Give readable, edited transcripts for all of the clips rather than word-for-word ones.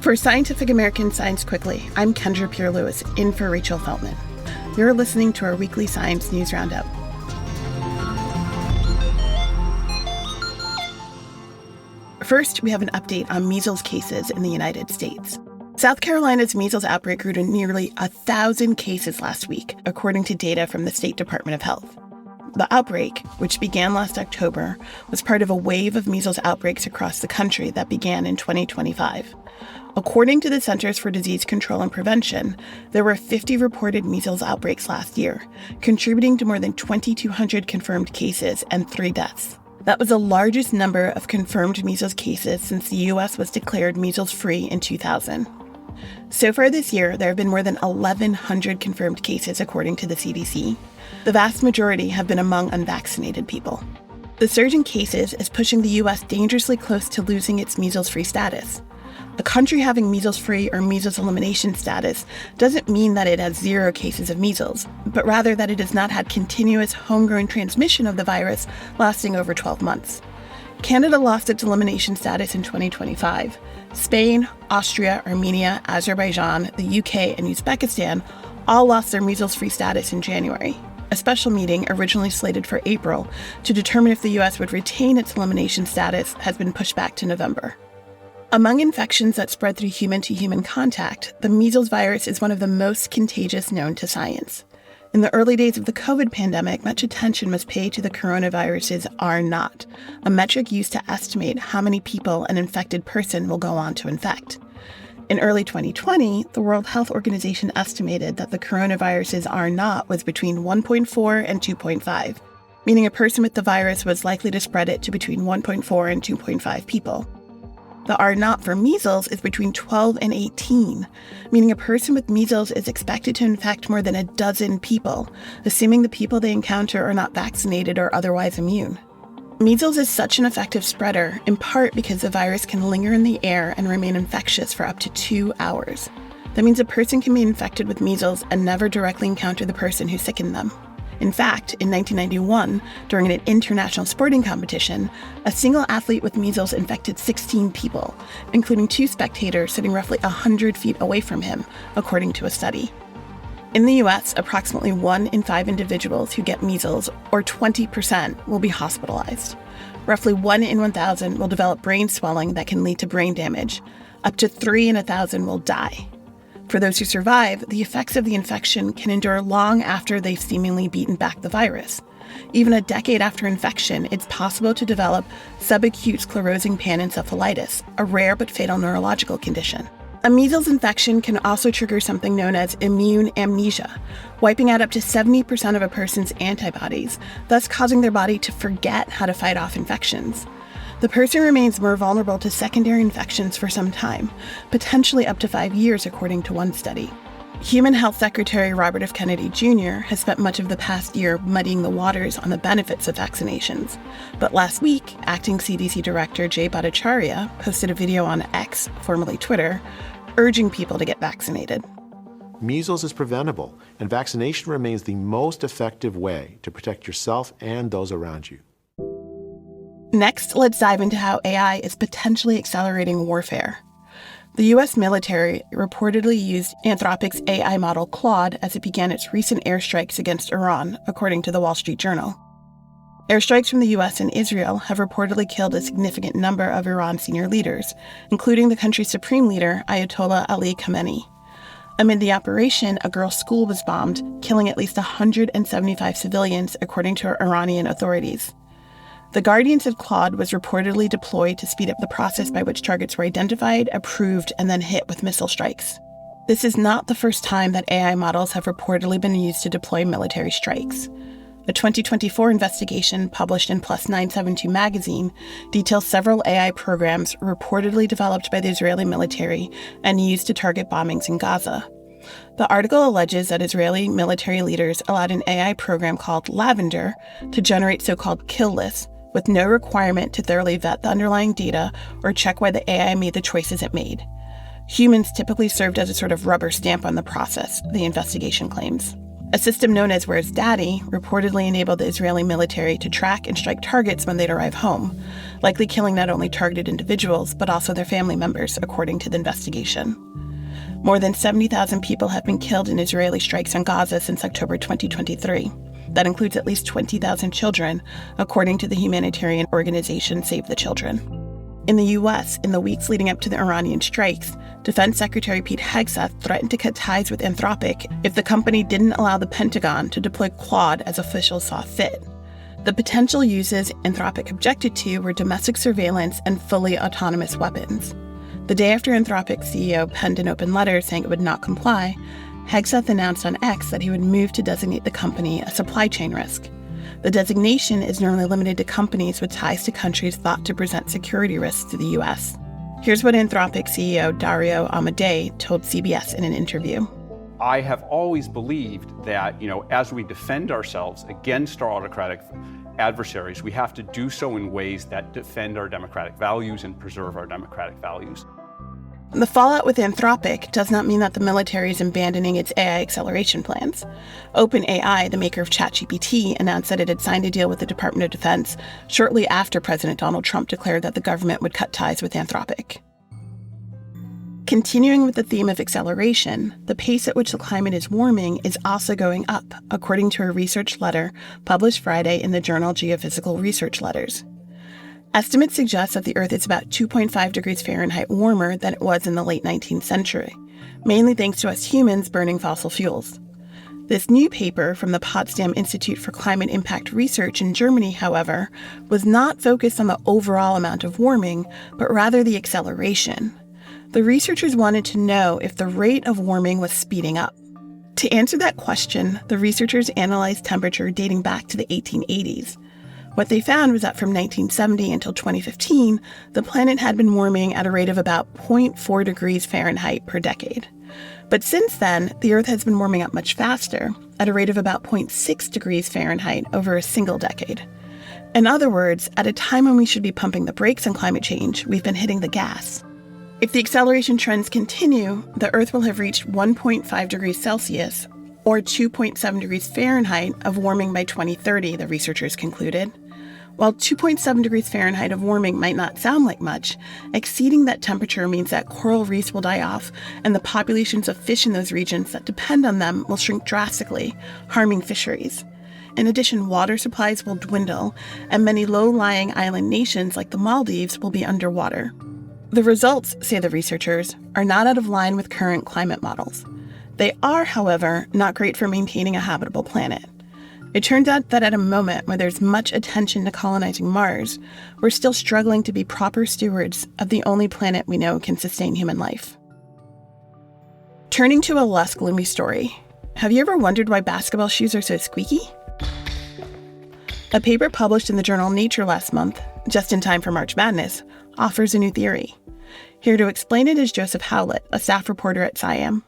For Scientific American Science Quickly, I'm Kendra Pierre-Louis, in for Rachel Feltman. You're listening to our weekly science news roundup. First, we have an update on measles cases in the United States. South Carolina's measles outbreak grew to nearly 1,000 cases last week, according to data from the State Department of Health. The outbreak, which began last October, was part of a wave of measles outbreaks across the country that began in 2025. According to the Centers for Disease Control and Prevention, there were 50 reported measles outbreaks last year, contributing to more than 2,200 confirmed cases and 3 deaths. That was the largest number of confirmed measles cases since the U.S. was declared measles-free in 2000. So far this year, there have been more than 1,100 confirmed cases, according to the CDC. The vast majority have been among unvaccinated people. The surge in cases is pushing the U.S. dangerously close to losing its measles-free status. A country having measles-free or measles elimination status doesn't mean that it has 0 cases of measles, but rather that it has not had continuous homegrown transmission of the virus lasting over 12 months. Canada lost its elimination status in 2025. Spain, Austria, Armenia, Azerbaijan, the UK, and Uzbekistan all lost their measles-free status in January. A special meeting, originally slated for April, to determine if the U.S. would retain its elimination status has been pushed back to November. Among infections that spread through human-to-human contact, the measles virus is one of the most contagious known to science. In the early days of the COVID pandemic, much attention was paid to the coronavirus's R0, a metric used to estimate how many people an infected person will go on to infect. In early 2020, the World Health Organization estimated that the coronavirus's R0 was between 1.4 and 2.5, meaning a person with the virus was likely to spread it to between 1.4 and 2.5 people. The R0 for measles is between 12 and 18, meaning a person with measles is expected to infect more than 12 people, assuming the people they encounter are not vaccinated or otherwise immune. Measles is such an effective spreader, in part because the virus can linger in the air and remain infectious for up to 2 hours. That means a person can be infected with measles and never directly encounter the person who sickened them. In fact, in 1991, during an international sporting competition, a single athlete with measles infected 16 people, including 2 spectators sitting roughly 100 feet away from him, according to a study. In the U.S., approximately 1 in 5 individuals who get measles, or 20%, will be hospitalized. Roughly 1 in 1,000 will develop brain swelling that can lead to brain damage. Up to 3 in 1,000 will die. For those who survive, the effects of the infection can endure long after they've seemingly beaten back the virus. Even a decade after infection, it's possible to develop subacute sclerosing panencephalitis, a rare but fatal neurological condition. A measles infection can also trigger something known as immune amnesia, wiping out up to 70% of a person's antibodies, thus causing their body to forget how to fight off infections. The person remains more vulnerable to secondary infections for some time, potentially up to 5 years, according to one study. Human Health Secretary Robert F. Kennedy Jr. has spent much of the past year muddying the waters on the benefits of vaccinations. But last week, Acting CDC Director Jay Bhattacharya posted a video on X, formerly Twitter, urging people to get vaccinated. Measles is preventable, and vaccination remains the most effective way to protect yourself and those around you. Next, let's dive into how AI is potentially accelerating warfare. The U.S. military reportedly used Anthropic's AI model Claude as it began its recent airstrikes against Iran, according to the Wall Street Journal. Airstrikes from the U.S. and Israel have reportedly killed a significant number of Iran's senior leaders, including the country's supreme leader, Ayatollah Ali Khamenei. Amid the operation, a girls' school was bombed, killing at least 175 civilians, according to Iranian authorities. The Guardian said Claude was reportedly deployed to speed up the process by which targets were identified, approved, and then hit with missile strikes. This is not the first time that AI models have reportedly been used to deploy military strikes. A 2024 investigation published in PLOS 972 magazine details several AI programs reportedly developed by the Israeli military and used to target bombings in Gaza. The article alleges that Israeli military leaders allowed an AI program called Lavender to generate so-called kill lists, with no requirement to thoroughly vet the underlying data or check why the AI made the choices it made. Humans typically served as a sort of rubber stamp on the process, the investigation claims. A system known as Where's Daddy reportedly enabled the Israeli military to track and strike targets when they'd arrive home, likely killing not only targeted individuals, but also their family members, according to the investigation. More than 70,000 people have been killed in Israeli strikes on Gaza since October 2023. That includes at least 20,000 children, according to the humanitarian organization Save the Children. In the U.S., in the weeks leading up to the Iranian strikes, Defense Secretary Pete Hegseth threatened to cut ties with Anthropic if the company didn't allow the Pentagon to deploy Quad as officials saw fit. The potential uses Anthropic objected to were domestic surveillance and fully autonomous weapons. The day after Anthropic's CEO penned an open letter saying it would not comply, Hegseth announced on X that he would move to designate the company a supply chain risk. The designation is normally limited to companies with ties to countries thought to present security risks to the U.S. Here's what Anthropic CEO Dario Amodei told CBS in an interview. I have always believed that, as we defend ourselves against our autocratic adversaries, we have to do so in ways that defend our democratic values and preserve our democratic values. The fallout with Anthropic does not mean that the military is abandoning its AI acceleration plans. OpenAI, the maker of ChatGPT, announced that it had signed a deal with the Department of Defense shortly after President Donald Trump declared that the government would cut ties with Anthropic. Continuing with the theme of acceleration, the pace at which the climate is warming is also going up, according to a research letter published Friday in the journal Geophysical Research Letters. Estimates suggest that the Earth is about 2.5 degrees Fahrenheit warmer than it was in the late 19th century, mainly thanks to us humans burning fossil fuels. This new paper from the Potsdam Institute for Climate Impact Research in Germany, however, was not focused on the overall amount of warming, but rather the acceleration. The researchers wanted to know if the rate of warming was speeding up. To answer that question, the researchers analyzed temperature dating back to the 1880s. What they found was that from 1970 until 2015, the planet had been warming at a rate of about 0.4 degrees Fahrenheit per decade. But since then, the Earth has been warming up much faster, at a rate of about 0.6 degrees Fahrenheit over a single decade. In other words, at a time when we should be pumping the brakes on climate change, we've been hitting the gas. If the acceleration trends continue, the Earth will have reached 1.5 degrees Celsius, or 2.7 degrees Fahrenheit of warming by 2030, the researchers concluded. While 2.7 degrees Fahrenheit of warming might not sound like much, exceeding that temperature means that coral reefs will die off and the populations of fish in those regions that depend on them will shrink drastically, harming fisheries. In addition, water supplies will dwindle, and many low-lying island nations like the Maldives will be underwater. The results, say the researchers, are not out of line with current climate models. They are, however, not great for maintaining a habitable planet. It turns out that at a moment where there's much attention to colonizing Mars, we're still struggling to be proper stewards of the only planet we know can sustain human life. Turning to a less gloomy story, have you ever wondered why basketball shoes are so squeaky? A paper published in the journal Nature last month, just in time for March Madness, offers a new theory. Here to explain it is Joseph Howlett, a staff reporter at SciAm.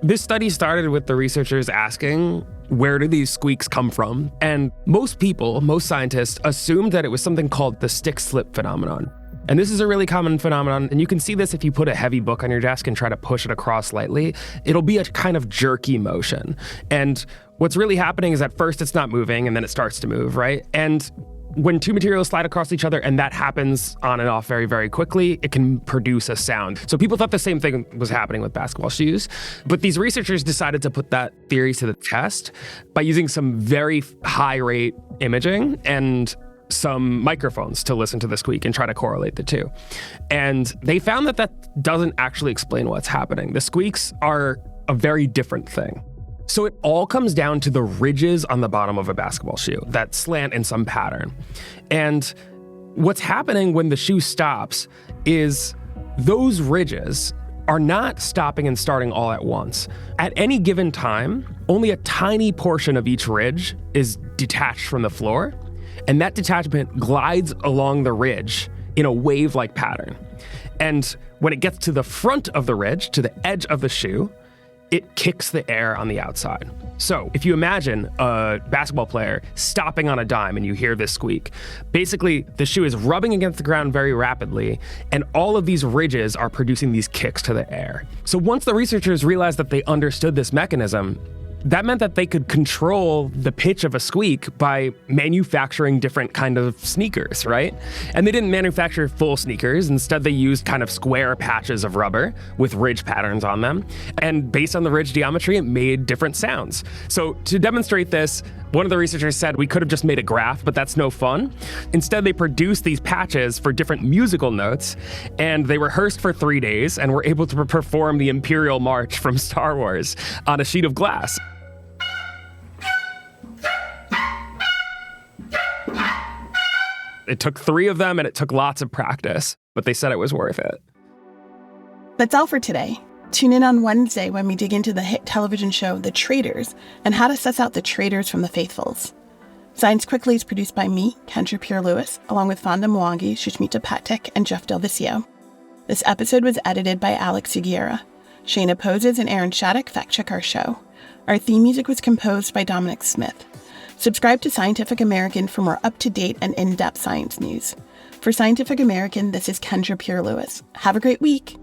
This study started with the researchers asking, where do these squeaks come from? And most scientists, assumed that it was something called the stick-slip phenomenon. And this is a really common phenomenon, and you can see this if you put a heavy book on your desk and try to push it across lightly. It'll be a kind of jerky motion. And what's really happening is at first it's not moving, and then it starts to move, right? And when two materials slide across each other, and that happens on and off very, very quickly, it can produce a sound. So people thought the same thing was happening with basketball shoes. But these researchers decided to put that theory to the test by using some very high-rate imaging and some microphones to listen to the squeak and try to correlate the two. And they found that that doesn't actually explain what's happening. The squeaks are a very different thing. So it all comes down to the ridges on the bottom of a basketball shoe that slant in some pattern. And what's happening when the shoe stops is those ridges are not stopping and starting all at once. At any given time, only a tiny portion of each ridge is detached from the floor, and that detachment glides along the ridge in a wave-like pattern. And when it gets to the front of the ridge, to the edge of the shoe, it kicks the air on the outside. So if you imagine a basketball player stopping on a dime and you hear this squeak, basically the shoe is rubbing against the ground very rapidly, and all of these ridges are producing these kicks to the air. So once the researchers realized that they understood this mechanism, that meant that they could control the pitch of a squeak by manufacturing different kind of sneakers, right? And they didn't manufacture full sneakers. Instead, they used kind of square patches of rubber with ridge patterns on them. And based on the ridge geometry, it made different sounds. So to demonstrate this, one of the researchers said we could have just made a graph, but that's no fun. Instead, they produced these patches for different musical notes, and they rehearsed for 3 days and were able to perform the Imperial March from Star Wars on a sheet of glass. It took 3 of them, and it took lots of practice, but they said it was worth it. That's all for today. Tune in on Wednesday when we dig into the hit television show The Traitors and how to suss out the traitors from the faithfuls. Science Quickly is produced by me, Kendra Pierre-Louis, along with Fonda Mwangi, Sushmita, Pathak, and Jeff DelViscio. This episode was edited by Alex Sugiura. Shayna Posses and Aaron Shattuck fact-check our show. Our theme music was composed by Dominic Smith. Subscribe to Scientific American for more up-to-date and in-depth science news. For Scientific American, this is Kendra Pierre-Louis. Have a great week.